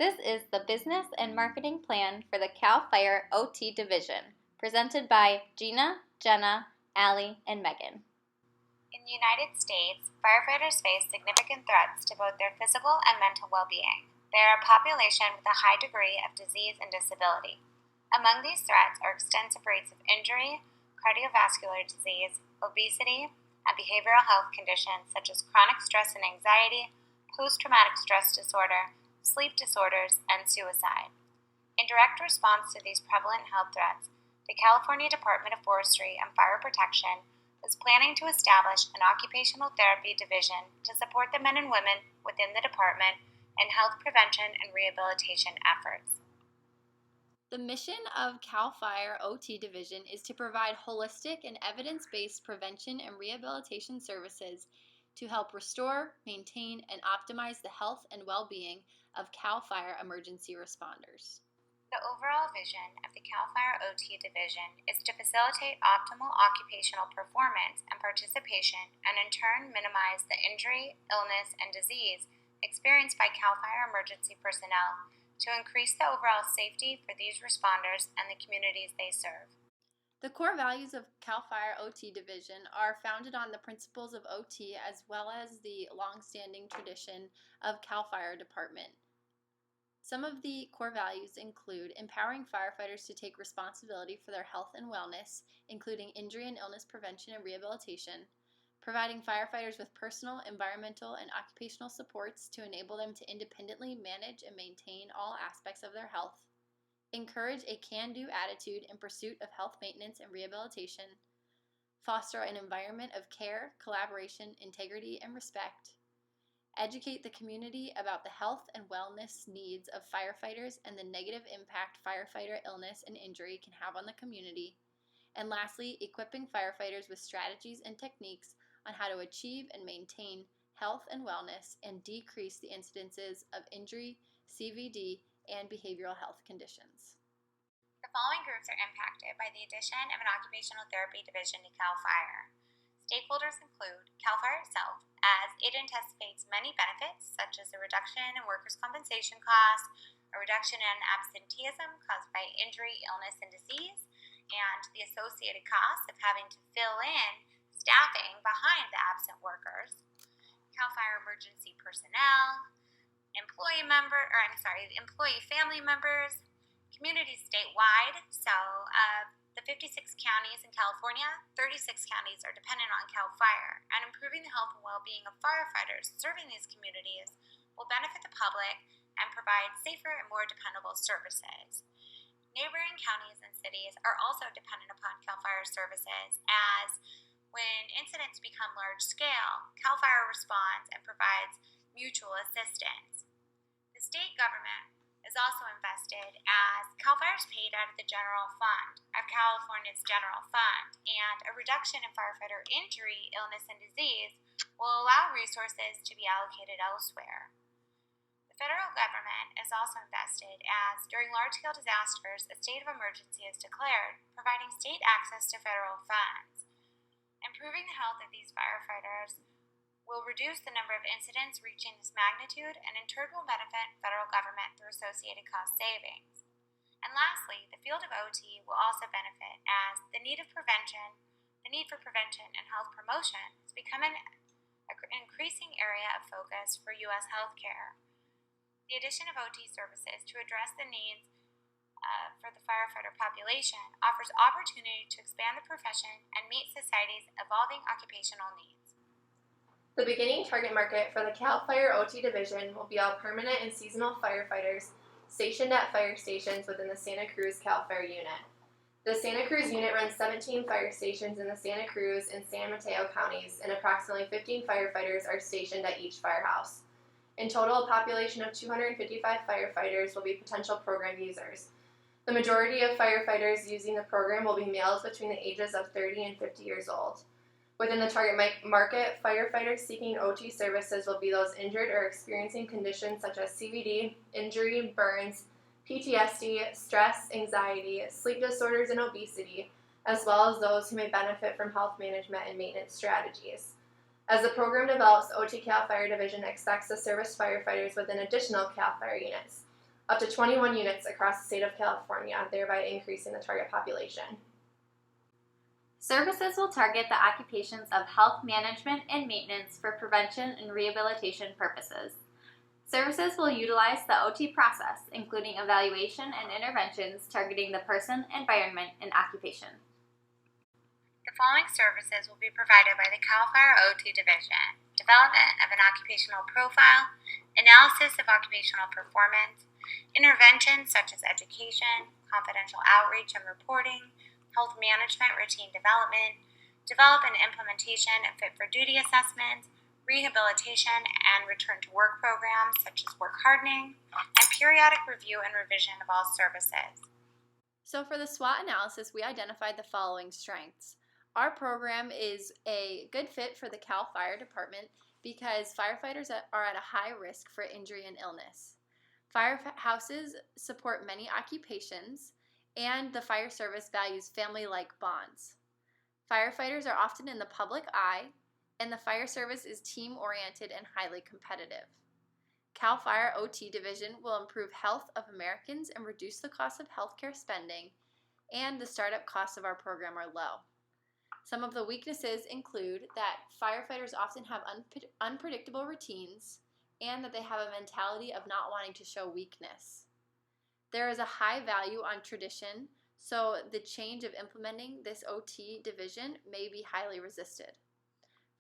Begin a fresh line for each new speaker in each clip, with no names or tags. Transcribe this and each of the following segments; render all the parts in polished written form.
This is the Business and Marketing Plan for the CAL FIRE OT Division, presented by Gina, Jenna, Allie, and Megan.
In the United States, firefighters face significant threats to both their physical and mental well-being. They are a population with a high degree of disease and disability. Among these threats are extensive rates of injury, cardiovascular disease, obesity, and behavioral health conditions such as chronic stress and anxiety, post-traumatic stress disorder, sleep disorders, and suicide. In direct response to these prevalent health threats, the California Department of Forestry and Fire Protection is planning to establish an occupational therapy division to support the men and women within the department in health prevention and rehabilitation efforts.
The mission of CAL FIRE OT Division is to provide holistic and evidence-based prevention and rehabilitation services to help restore, maintain, and optimize the health and well-being of CAL FIRE emergency responders.
The overall vision of the CAL FIRE OT Division is to facilitate optimal occupational performance and participation and in turn minimize the injury, illness, and disease experienced by CAL FIRE emergency personnel to increase the overall safety for these responders and the communities they serve.
The core values of CAL FIRE OT Division are founded on the principles of OT as well as the long-standing tradition of CAL FIRE Department. Some of the core values include empowering firefighters to take responsibility for their health and wellness, including injury and illness prevention and rehabilitation, providing firefighters with personal, environmental, and occupational supports to enable them to independently manage and maintain all aspects of their health, encourage a can-do attitude in pursuit of health maintenance and rehabilitation, foster an environment of care, collaboration, integrity, and respect, educate the community about the health and wellness needs of firefighters and the negative impact firefighter illness and injury can have on the community, and lastly, equipping firefighters with strategies and techniques on how to achieve and maintain health and wellness and decrease the incidences of injury, CVD, and behavioral health conditions.
The following groups are impacted by the addition of an occupational therapy division to CAL FIRE. Stakeholders include CAL FIRE itself, as it anticipates many benefits such as a reduction in workers' compensation costs, a reduction in absenteeism caused by injury, illness, and disease, and the associated costs of having to fill in staffing behind the absent workers. CAL FIRE emergency personnel, employee family members, communities statewide. So the 56 counties in California, 36 counties are dependent on CAL FIRE, and improving the health and well-being of firefighters serving these communities will benefit the public and provide safer and more dependable services. Neighboring counties and cities are also dependent upon CAL FIRE services, as when incidents become large-scale, CAL FIRE responds and provides mutual assistance. The state government is also invested, as CAL FIRE is paid out of the general fund of California's general fund, and a reduction in firefighter injury, illness, and disease will allow resources to be allocated elsewhere. The federal government is also invested, as during large-scale disasters, a state of emergency is declared, providing state access to federal funds. Improving the health of these firefighters will reduce the number of incidents reaching this magnitude and in turn will benefit federal government through associated cost savings. And lastly, the field of OT will also benefit, as the need for prevention and health promotion is becoming an increasing area of focus for U.S. healthcare. The addition of OT services to address the needs for the firefighter population offers opportunity to expand the profession and meet society's evolving occupational needs.
The beginning target market for the CAL FIRE OT Division will be all permanent and seasonal firefighters stationed at fire stations within the Santa Cruz CAL FIRE unit. The Santa Cruz unit runs 17 fire stations in the Santa Cruz and San Mateo counties, and approximately 15 firefighters are stationed at each firehouse. In total, a population of 255 firefighters will be potential program users. The majority of firefighters using the program will be males between the ages of 30 and 50 years old. Within the target market, firefighters seeking OT services will be those injured or experiencing conditions such as CVD, injury, burns, PTSD, stress, anxiety, sleep disorders, and obesity, as well as those who may benefit from health management and maintenance strategies. As the program develops, OT CAL FIRE Division expects to service firefighters within additional CAL FIRE units. up to 21 units across the state of California, thereby increasing the target population.
Services will target the occupations of health management and maintenance for prevention and rehabilitation purposes. Services will utilize the OT process, including evaluation and interventions targeting the person, environment, and occupation.
The following services will be provided by the CAL FIRE OT Division: development of an occupational profile, analysis of occupational performance, interventions such as education, confidential outreach and reporting, health management routine development, develop and implementation of fit for duty assessments, rehabilitation and return to work programs such as work hardening, and periodic review and revision of all services.
So for the SWOT analysis, we identified the following strengths. Our program is a good fit for the CAL FIRE department because firefighters are at a high risk for injury and illness. Firehouses support many occupations, and the fire service values family-like bonds. Firefighters are often in the public eye, and the fire service is team-oriented and highly competitive. CAL FIRE OT Division will improve health of Americans and reduce the cost of healthcare spending, and the startup costs of our program are low. Some of the weaknesses include that firefighters often have unpredictable routines and that they have a mentality of not wanting to show weakness. There is a high value on tradition, so the change of implementing this OT division may be highly resisted.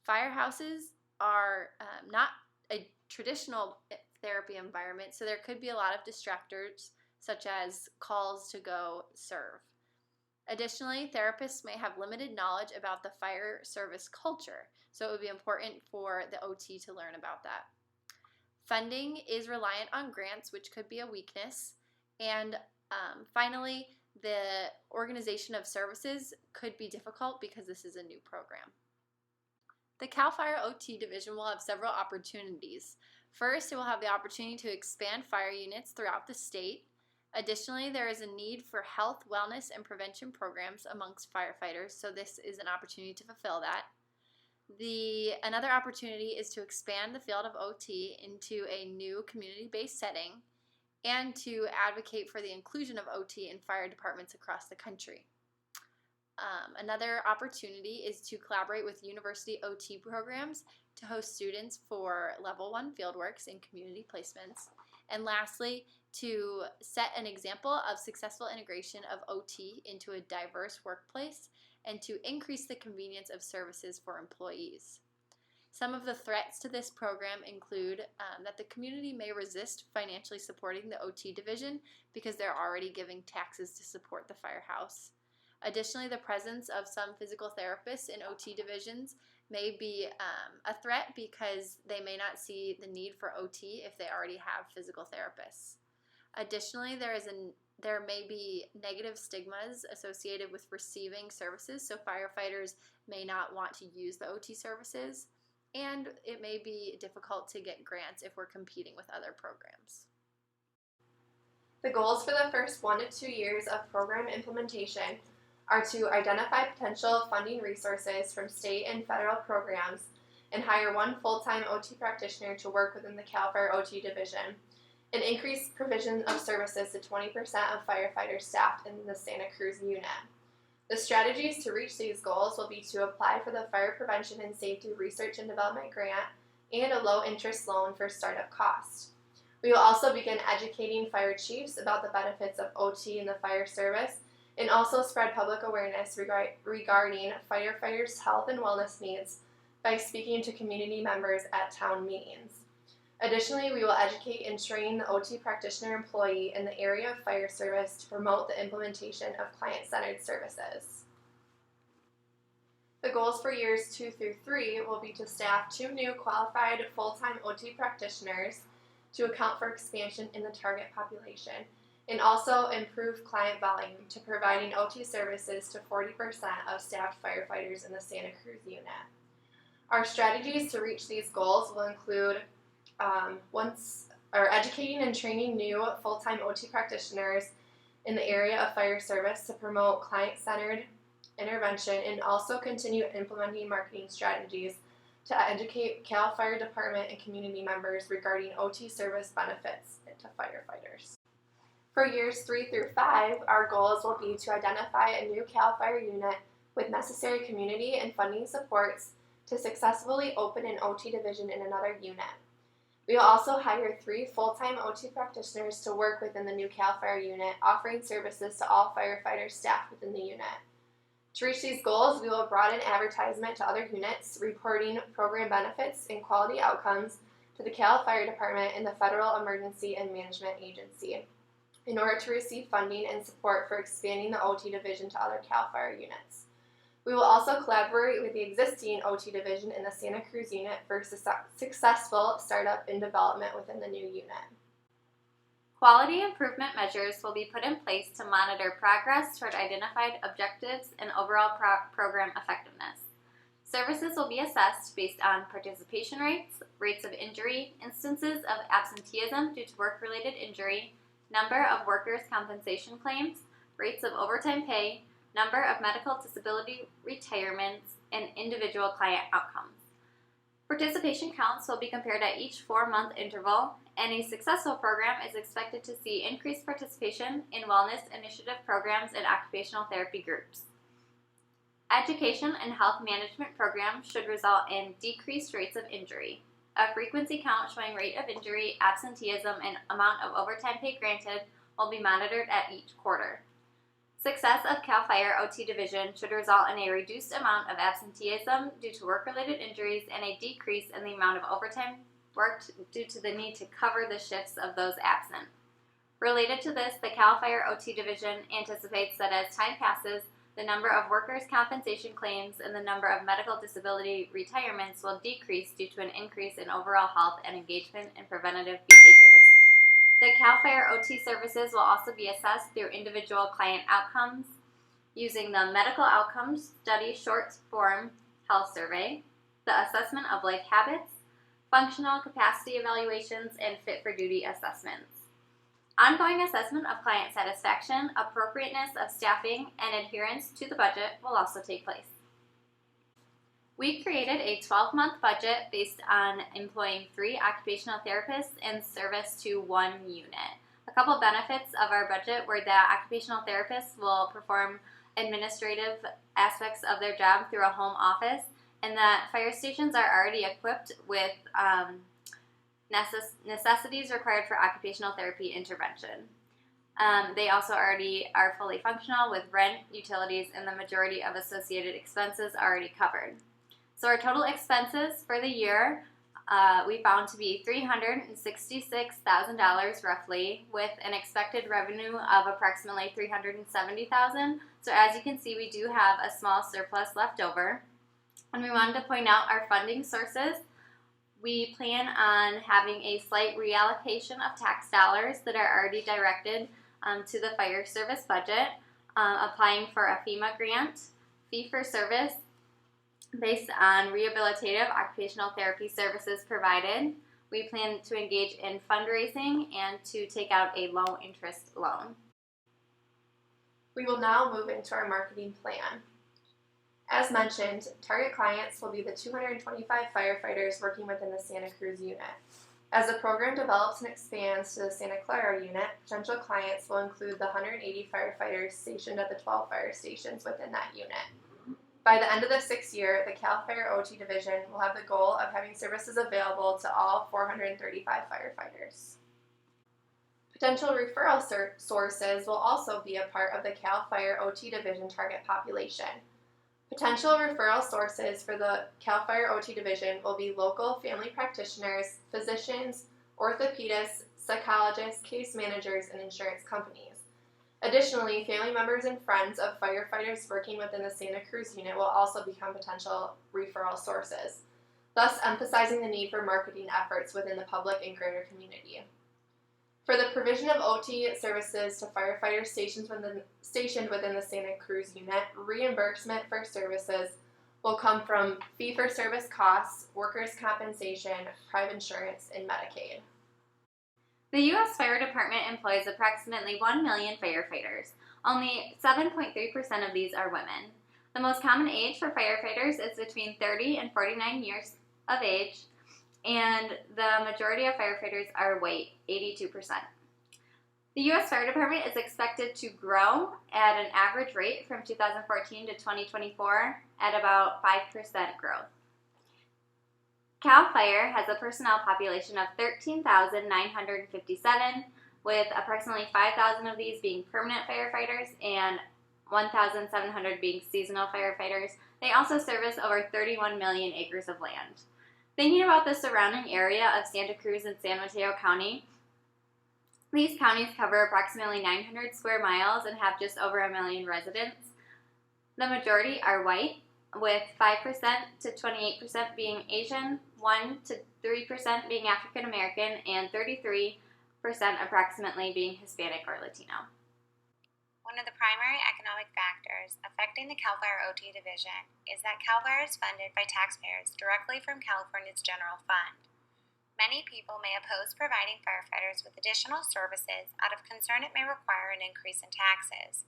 Firehouses are not a traditional therapy environment, so there could be a lot of distractors such as calls to go serve. Additionally, therapists may have limited knowledge about the fire service culture, so it would be important for the OT to learn about that. Funding is reliant on grants, which could be a weakness. And finally, the organization of services could be difficult because this is a new program. The CAL FIRE OT Division will have several opportunities. First, it will have the opportunity to expand fire units throughout the state. Additionally, there is a need for health, wellness, and prevention programs amongst firefighters, so this is an opportunity to fulfill that. Another opportunity is to expand the field of OT into a new community-based setting and to advocate for the inclusion of OT in fire departments across the country. Another opportunity is to collaborate with university OT programs to host students for Level 1 fieldworks and community placements. And lastly, to set an example of successful integration of OT into a diverse workplace and to increase the convenience of services for employees. Some of the threats to this program include that the community may resist financially supporting the OT division because they're already giving taxes to support the firehouse. Additionally, the presence of some physical therapists in OT divisions may be a threat because they may not see the need for OT if they already have physical therapists. Additionally, there may be negative stigmas associated with receiving services, so firefighters may not want to use the OT services, and it may be difficult to get grants if we're competing with other programs.
The goals for the first 1 to 2 years of program implementation are to identify potential funding resources from state and federal programs and hire 1 full-time OT practitioner to work within the CAL FIRE OT division, and increase provision of services to 20% of firefighters staffed in the Santa Cruz unit. The strategies to reach these goals will be to apply for the Fire Prevention and Safety Research and Development Grant and a low-interest loan for startup costs. We will also begin educating fire chiefs about the benefits of OT in the fire service and also spread public awareness regarding firefighters' health and wellness needs by speaking to community members at town meetings. Additionally, we will educate and train the OT practitioner employee in the area of fire service to promote the implementation of client-centered services. The goals for years 2 through 3 will be to staff 2 new qualified full-time OT practitioners to account for expansion in the target population, and also improve client volume to providing OT services to 40% of staffed firefighters in the Santa Cruz unit. Our strategies to reach these goals will include educating and training new full-time OT practitioners in the area of fire service to promote client-centered intervention, and also continue implementing marketing strategies to educate CAL FIRE department and community members regarding OT service benefits to firefighters. For years 3 through 5, our goals will be to identify a new CAL FIRE unit with necessary community and funding supports to successfully open an OT division in another unit. We will also hire 3 full-time OT practitioners to work within the new CAL FIRE unit, offering services to all firefighter staff within the unit. To reach these goals, we will broaden advertisement to other units, reporting program benefits and quality outcomes to the CAL FIRE Department and the Federal Emergency and Management Agency in order to receive funding and support for expanding the OT division to other CAL FIRE units. We will also collaborate with the existing OT division in the Santa Cruz unit for successful startup and development within the new unit.
Quality improvement measures will be put in place to monitor progress toward identified objectives and overall program effectiveness. Services will be assessed based on participation rates, rates of injury, instances of absenteeism due to work-related injury, number of workers' compensation claims, rates of overtime pay, number of medical disability retirements, and individual client outcomes. Participation counts will be compared at each 4-month interval, and a successful program is expected to see increased participation in wellness initiative programs and occupational therapy groups. Education and health management programs should result in decreased rates of injury. A frequency count showing rate of injury, absenteeism, and amount of overtime pay granted will be monitored at each quarter. Success of CAL FIRE OT division should result in a reduced amount of absenteeism due to work-related injuries and a decrease in the amount of overtime worked due to the need to cover the shifts of those absent. Related to this, the CAL FIRE OT division anticipates that as time passes, the number of workers' compensation claims and the number of medical disability retirements will decrease due to an increase in overall health and engagement and preventative behaviors. The CAL FIRE OT services will also be assessed through individual client outcomes using the Medical Outcomes Study Short Form Health Survey, the assessment of life habits, functional capacity evaluations, and fit for duty assessments. Ongoing assessment of client satisfaction, appropriateness of staffing, and adherence to the budget will also take place. We created a 12-month budget based on employing 3 occupational therapists in service to 1 unit. A couple benefits of our budget were that occupational therapists will perform administrative aspects of their job through a home office, and that fire stations are already equipped with necessities required for occupational therapy intervention. They also already are fully functional with rent, utilities, and the majority of associated expenses already covered. So our total expenses for the year we found to be $366,000 roughly, with an expected revenue of approximately $370,000. So as you can see, we do have a small surplus left over. And we wanted to point out our funding sources. We plan on having a slight reallocation of tax dollars that are already directed to the fire service budget, applying for a FEMA grant, fee-for-service, based on rehabilitative occupational therapy services provided. We plan to engage in fundraising and to take out a low-interest loan.
We will now move into our marketing plan. As mentioned, target clients will be the 225 firefighters working within the Santa Cruz unit. As the program develops and expands to the Santa Clara unit, potential clients will include the 180 firefighters stationed at the 12 fire stations within that unit. By the end of the 6th year, the CAL FIRE OT division will have the goal of having services available to all 435 firefighters. Potential referral sources will also be a part of the CAL FIRE OT division target population. Potential referral sources for the CAL FIRE OT division will be local family practitioners, physicians, orthopedists, psychologists, case managers, and insurance companies. Additionally, family members and friends of firefighters working within the Santa Cruz unit will also become potential referral sources, thus emphasizing the need for marketing efforts within the public and greater community. For the provision of OT services to firefighters stationed within the Santa Cruz unit, reimbursement for services will come from fee-for-service costs, workers' compensation, private insurance, and Medicaid.
The U.S. Fire Department employs approximately 1 million firefighters. Only 7.3% of these are women. The most common age for firefighters is between 30 and 49 years of age, and the majority of firefighters are white, 82%. The U.S. Fire Department is expected to grow at an average rate from 2014 to 2024 at about 5% growth. CAL FIRE has a personnel population of 13,957, with approximately 5,000 of these being permanent firefighters and 1,700 being seasonal firefighters. They also service over 31 million acres of land. Thinking about the surrounding area of Santa Cruz and San Mateo County, these counties cover approximately 900 square miles and have just over 1 million residents. The majority are white, with 5% to 28% being Asian, 1 to 3% being African American, and 33% approximately being Hispanic or Latino.
One of the primary economic factors affecting the CAL FIRE OT division is that CAL FIRE is funded by taxpayers directly from California's general fund. Many people may oppose providing firefighters with additional services out of concern it may require an increase in taxes.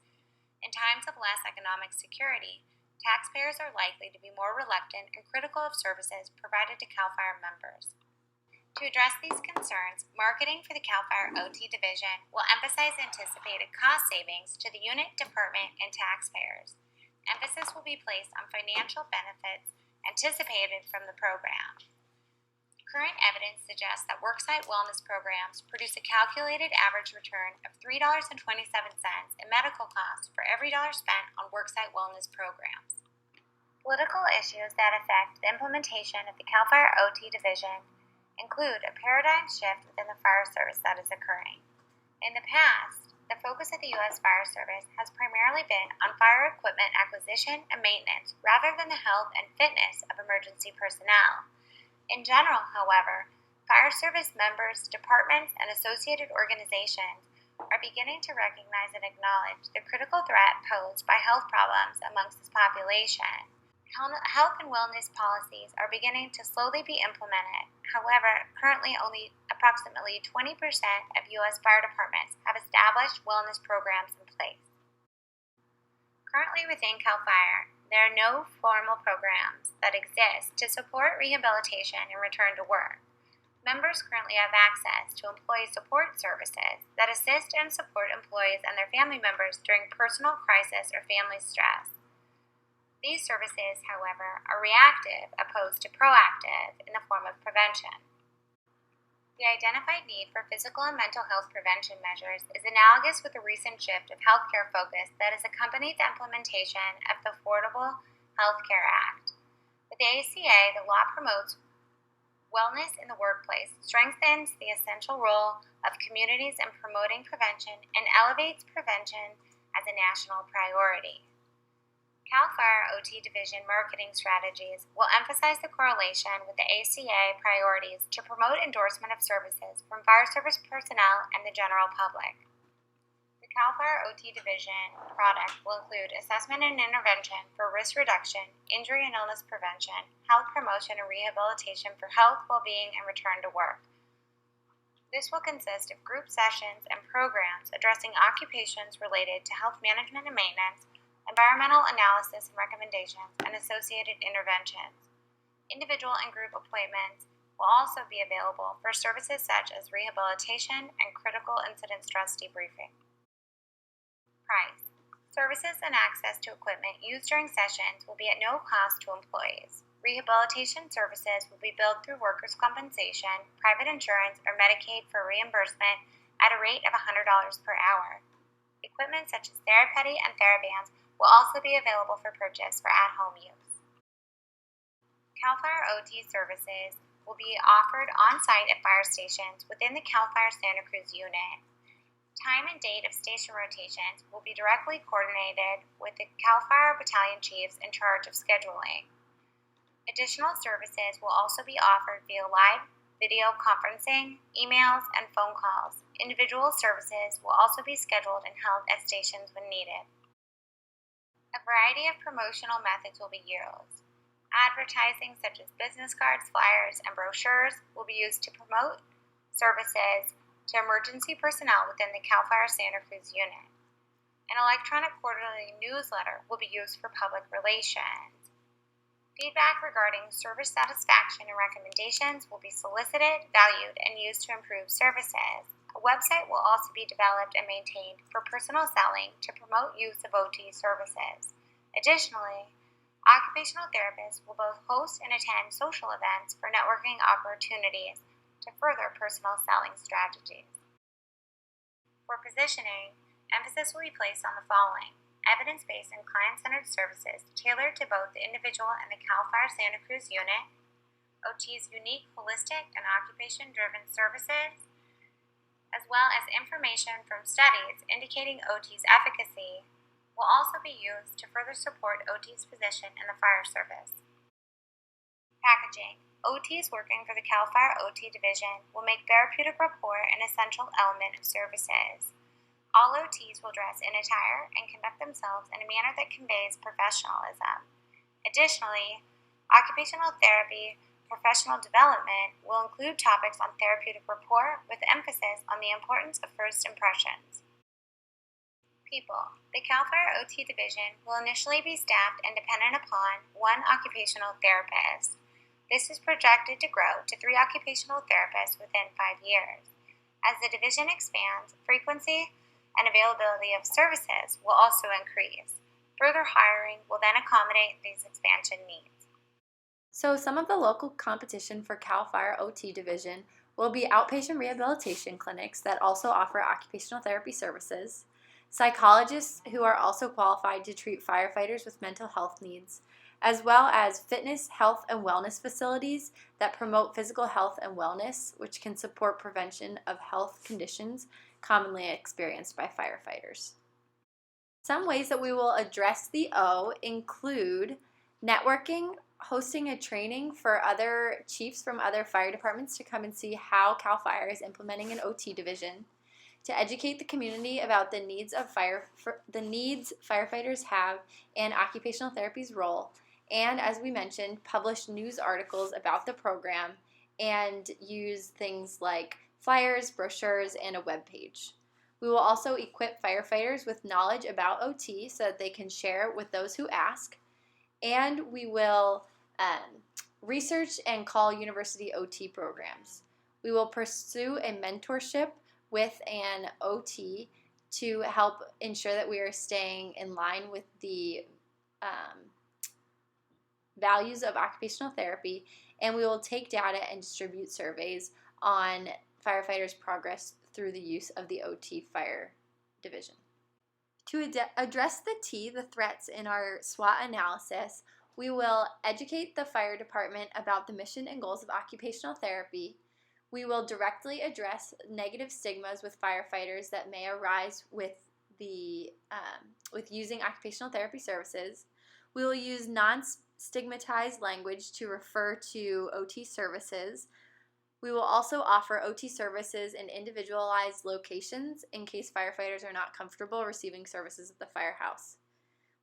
In times of less economic security, taxpayers are likely to be more reluctant and critical of services provided to CAL FIRE members. To address these concerns, marketing for the CAL FIRE OT division will emphasize anticipated cost savings to the unit, department, and taxpayers. Emphasis will be placed on financial benefits anticipated from the program. Current evidence suggests that worksite wellness programs produce a calculated average return of $3.27 in medical costs for every dollar spent on worksite wellness programs. Political issues that affect the implementation of the CAL FIRE OT division include a paradigm shift within the fire service that is occurring. In the past, the focus of the U.S. Fire Service has primarily been on fire equipment acquisition and maintenance rather than the health and fitness of emergency personnel. In general, however, fire service members, departments, and associated organizations are beginning to recognize and acknowledge the critical threat posed by health problems amongst this population. Health and wellness policies are beginning to slowly be implemented. However, currently only approximately 20% of U.S. fire departments have established wellness programs in place. Currently within CAL FIRE, there are no formal programs that exist to support rehabilitation and return to work. Members currently have access to employee support services that assist and support employees and their family members during personal crisis or family stress. These services, however, are reactive opposed to proactive in the form of prevention. The identified need for physical and mental health prevention measures is analogous with the recent shift of healthcare focus that has accompanied the implementation of the Affordable Health Care Act. With the ACA, the law promotes wellness in the workplace, strengthens the essential role of communities in promoting prevention, and elevates prevention as a national priority. CAL FIRE OT division marketing strategies will emphasize the correlation with the ACA priorities to promote endorsement of services from fire service personnel and the general public. The CAL FIRE OT division product will include assessment and intervention for risk reduction, injury and illness prevention, health promotion and rehabilitation for health, well-being, and return to work. This will consist of group sessions and programs addressing occupations related to health management and maintenance, environmental analysis and recommendations, and associated interventions. Individual and group appointments will also be available for services such as rehabilitation and critical incident stress debriefing. Price. Services and access to equipment used during sessions will be at no cost to employees. Rehabilitation services will be billed through workers' compensation, private insurance, or Medicaid for reimbursement at a rate of $100 per hour. Equipment such as TheraPetty and TheraBands will also be available for purchase for at-home use. CAL FIRE OT services will be offered on-site at fire stations within the CAL FIRE Santa Cruz unit. Time and date of station rotations will be directly coordinated with the CAL FIRE battalion chiefs in charge of scheduling. Additional services will also be offered via live video conferencing, emails, and phone calls. Individual services will also be scheduled and held at stations when needed. A variety of promotional methods will be used. Advertising such as business cards, flyers, and brochures will be used to promote services to emergency personnel within the CAL FIRE Santa Cruz unit. An electronic quarterly newsletter will be used for public relations. Feedback regarding service satisfaction and recommendations will be solicited, valued, and used to improve services. A website will also be developed and maintained for personal selling to promote use of OT services. Additionally, occupational therapists will both host and attend social events for networking opportunities to further personal selling strategies. For positioning, emphasis will be placed on the following: evidence-based and client-centered services tailored to both the individual and the CAL FIRE Santa Cruz unit, OT's unique holistic and occupation-driven services, as well as information from studies indicating OT's efficacy, will also be used to further support OT's position in the fire service. Packaging. OTs working for the CAL FIRE OT division will make therapeutic rapport an essential element of services. All OTs will dress in attire and conduct themselves in a manner that conveys professionalism. Additionally, occupational therapy professional development will include topics on therapeutic rapport with emphasis on the importance of first impressions. People. The CAL FIRE OT division will initially be staffed and dependent upon one occupational therapist. This is projected to grow to 3 occupational therapists within 5 years. As the division expands, frequency and availability of services will also increase. Further hiring will then accommodate these expansion needs.
So some of the local competition for CAL FIRE OT division will be outpatient rehabilitation clinics that also offer occupational therapy services, psychologists who are also qualified to treat firefighters with mental health needs, as well as fitness, health, and wellness facilities that promote physical health and wellness, which can support prevention of health conditions commonly experienced by firefighters. Some ways that we will address the O include networking, hosting a training for other chiefs from other fire departments to come and see how CAL FIRE is implementing an OT division, to educate the community about the needs firefighters have and occupational therapy's role, and as we mentioned, publish news articles about the program and use things like flyers, brochures, and a web page. We will also equip firefighters with knowledge about OT so that they can share with those who ask, and we will research and call university OT programs. We will pursue a mentorship with an OT to help ensure that we are staying in line with the values of occupational therapy, and we will take data and distribute surveys on firefighters' progress through the use of the OT fire division. To address the T, the threats in our SWOT analysis, we will educate the fire department about the mission and goals of occupational therapy. We will directly address negative stigmas with firefighters that may arise with using occupational therapy services. We will use non-stigmatized language to refer to OT services. We will also offer OT services in individualized locations in case firefighters are not comfortable receiving services at the firehouse.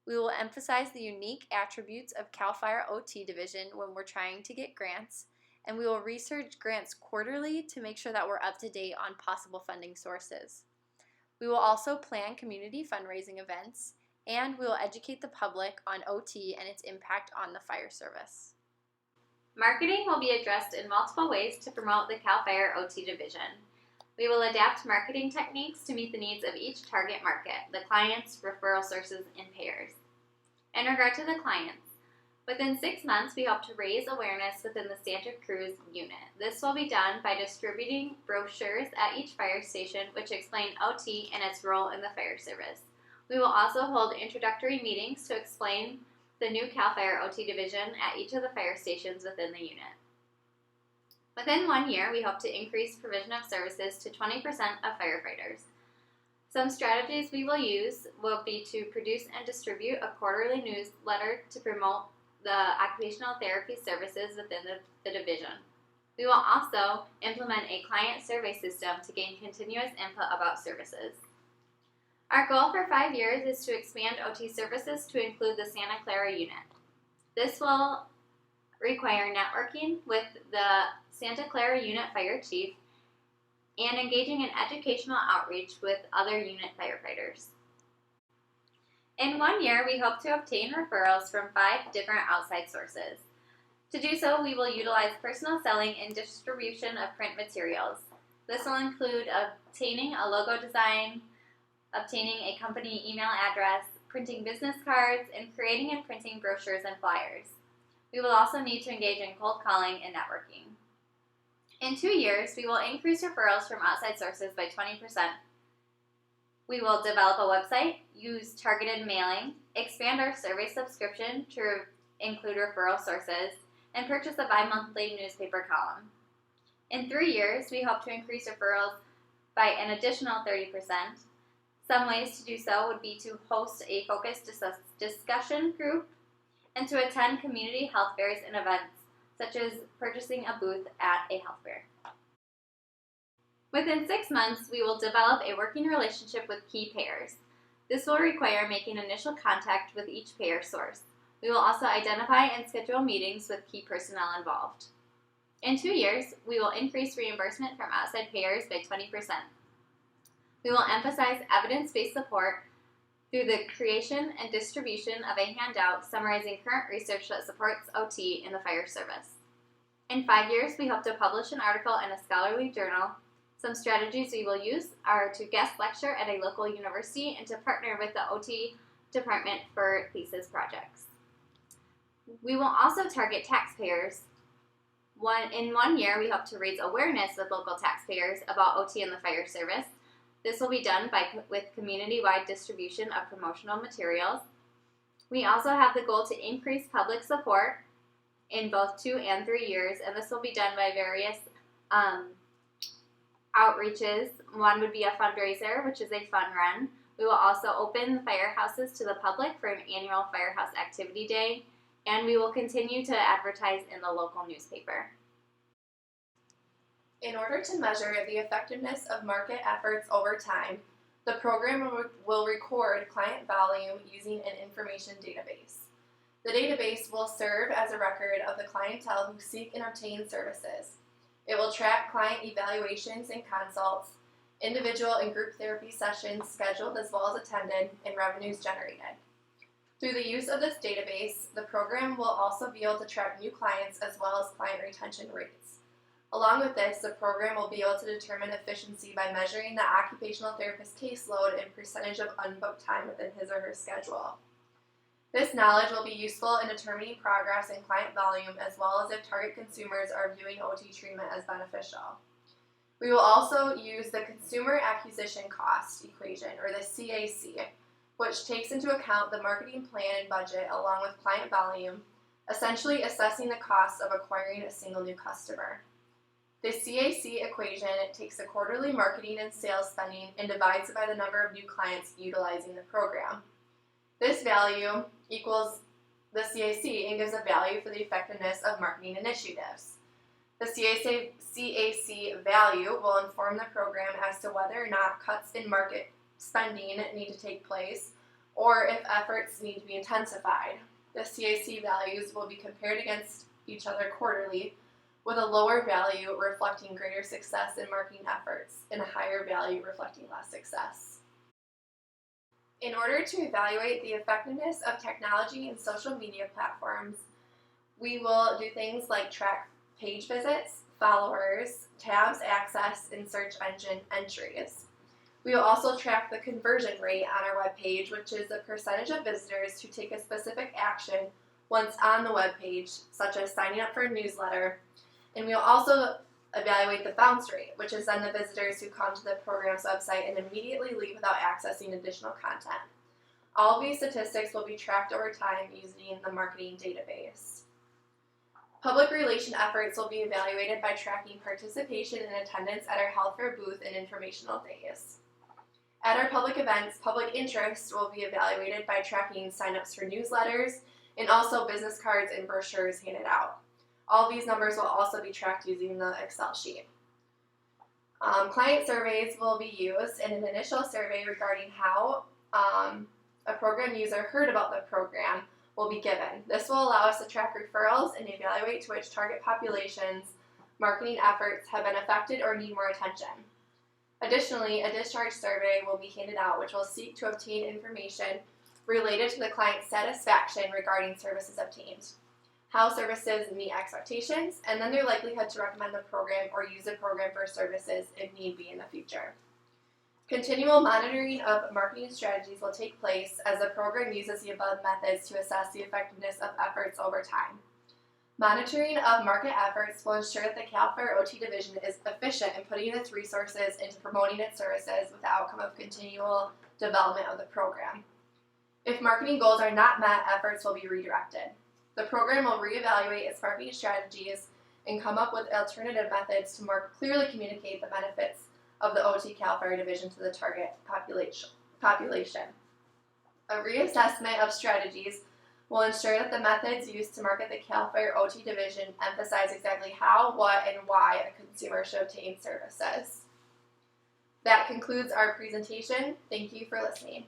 We will emphasize the unique attributes of CAL FIRE OT division when we're trying to get grants, and we will research grants quarterly to make sure that we're up to date on possible funding sources. We will also plan community fundraising events, and we will educate the public on OT and its impact on the fire service.
Marketing will be addressed in multiple ways to promote the CAL FIRE OT division. We will adapt marketing techniques to meet the needs of each target market, the clients, referral sources, and payers. In regard to the clients, within 6 months, we hope to raise awareness within the Santa Cruz unit. This will be done by distributing brochures at each fire station which explain OT and its role in the fire service. We will also hold introductory meetings to explain the new CAL FIRE OT division at each of the fire stations within the unit. Within 1 year, we hope to increase provision of services to 20% of firefighters. Some strategies we will use will be to produce and distribute a quarterly newsletter to promote the occupational therapy services within the division. We will also implement a client survey system to gain continuous input about services. Our goal for 5 years is to expand OT services to include the Santa Clara unit. This will require networking with the Santa Clara unit fire chief and engaging in educational outreach with other unit firefighters. In 1 year, we hope to obtain referrals from 5 different outside sources. To do so, we will utilize personal selling and distribution of print materials. This will include obtaining a logo design, obtaining a company email address, printing business cards, and creating and printing brochures and flyers. We will also need to engage in cold calling and networking. In 2 years, we will increase referrals from outside sources by 20%. We will develop a website, use targeted mailing, expand our survey subscription to include referral sources, and purchase a bi-monthly newspaper column. In 3 years, we hope to increase referrals by an additional 30%. Some ways to do so would be to host a focused discussion group and to attend community health fairs and events, such as purchasing a booth at a health fair. Within 6 months, we will develop a working relationship with key payers. This will require making initial contact with each payer source. We will also identify and schedule meetings with key personnel involved. In 2 years, we will increase reimbursement from outside payers by 20%. We will emphasize evidence-based support through the creation and distribution of a handout summarizing current research that supports OT in the fire service. In 5 years, we hope to publish an article in a scholarly journal. Some strategies we will use are to guest lecture at a local university and to partner with the OT department for thesis projects. We will also target taxpayers. In 1 year, we hope to raise awareness with local taxpayers about OT in the fire service. This will be done with community-wide distribution of promotional materials. We also have the goal to increase public support in both 2 and 3 years, and this will be done by various outreaches. One would be a fundraiser, which is a fun run. We will also open firehouses to the public for an annual Firehouse Activity Day, and we will continue to advertise in the local newspaper.
In order to measure the effectiveness of market efforts over time, the program will record client volume using an information database. The database will serve as a record of the clientele who seek and obtain services. It will track client evaluations and consults, individual and group therapy sessions scheduled as well as attended, and revenues generated. Through the use of this database, the program will also be able to track new clients as well as client retention rates. Along with this, the program will be able to determine efficiency by measuring the occupational therapist caseload and percentage of unbooked time within his or her schedule. This knowledge will be useful in determining progress in client volume as well as if target consumers are viewing OT treatment as beneficial. We will also use the Consumer Acquisition Cost equation, or the CAC, which takes into account the marketing plan and budget along with client volume, essentially assessing the cost of acquiring a single new customer. The CAC equation takes the quarterly marketing and sales spending and divides it by the number of new clients utilizing the program. This value equals the CAC and gives a value for the effectiveness of marketing initiatives. The CAC value will inform the program as to whether or not cuts in market spending need to take place or if efforts need to be intensified. The CAC values will be compared against each other quarterly, with a lower value reflecting greater success in marketing efforts and a higher value reflecting less success. In order to evaluate the effectiveness of technology and social media platforms, we will do things like track page visits, followers, tabs access, and search engine entries. We will also track the conversion rate on our webpage, which is the percentage of visitors who take a specific action once on the webpage, such as signing up for a newsletter. And we will also evaluate the bounce rate, which is then the visitors who come to the program's website and immediately leave without accessing additional content. All of these statistics will be tracked over time using the marketing database. Public relation efforts will be evaluated by tracking participation and attendance at our health fair booth and informational days. At our public events, public interest will be evaluated by tracking signups for newsletters and also business cards and brochures handed out. All these numbers will also be tracked using the Excel sheet. Client surveys will be used in an initial survey regarding how a program user heard about the program will be given. This will allow us to track referrals and evaluate to which target populations marketing efforts have been affected or need more attention. Additionally, a discharge survey will be handed out which will seek to obtain information related to the client's satisfaction regarding services obtained. how services meet expectations, and then their likelihood to recommend the program or use the program for services if need be in the future. Continual monitoring of marketing strategies will take place as the program uses the above methods to assess the effectiveness of efforts over time. Monitoring of market efforts will ensure that the CAL FIRE OT division is efficient in putting its resources into promoting its services with the outcome of continual development of the program. If marketing goals are not met, efforts will be redirected. The program will reevaluate its marketing strategies and come up with alternative methods to more clearly communicate the benefits of the OT CAL FIRE division to the target population. A reassessment of strategies will ensure that the methods used to market the CAL FIRE OT division emphasize exactly how, what, and why a consumer should obtain services. That concludes our presentation. Thank you for listening.